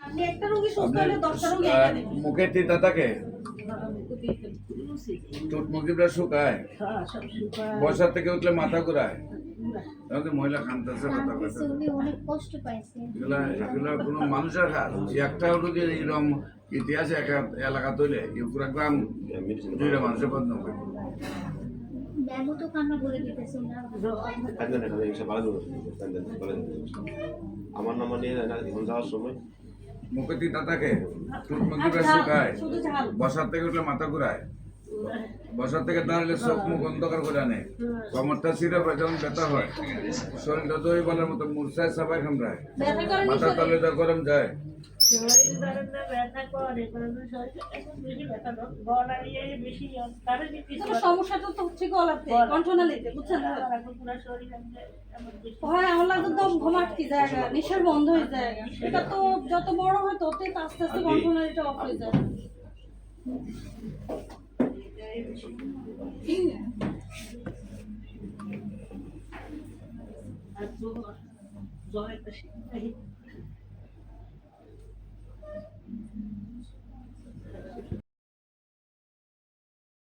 আপনি একটা রোগী সুস্থ হলে 10টা রোগী একা দিবেন। মুখে তিতা থাকে, ঠোঁট মুখটা শুকায়, বসার থেকে উঠলে মাথা ঘুরায়, তাহলে মহিলা কাঁদতেছে, কথা কথা উনি অনেক কষ্ট পাইছে। এগুলা কোনো মানুষের কাজ। একটাও রোগী এরকম ইতিহাসে এলাকা তৈলে পুরা গ্রাম 2টা মানুষের বদনাম করে। ব্যাগও তো কান্না বলে দিতেছে না। আমার নাম নিয়ে এখন যাওয়ার সময় মুখে তিতা থাকে, ঠোঁট মুখটা শুকায়, বসার থেকে উঠলে মাথা ঘুরায়, বসার থেকে দাঁড়ালে চোখ মুখ অন্ধকার করে আনে, কমরটা ছিঁড়ে যখন ব্যথা হয়, শরীরটা দই বলার মতো মূর্ছায় সবাই কামড়ায়, মাথা তলে গরম যায়। সমস্যাটা তো হচ্ছে গলাতে, কণ্ঠনালীতে, বুঝছেন? হয় আমার লাগে দম ঘুম আটকে যায়, নিঃশ্বাস বন্ধ হয়ে যায়। এটা তো যত বড় হয় ততই আস্তে আস্তে কণ্ঠনালীটা অফ হয়ে যায়। আর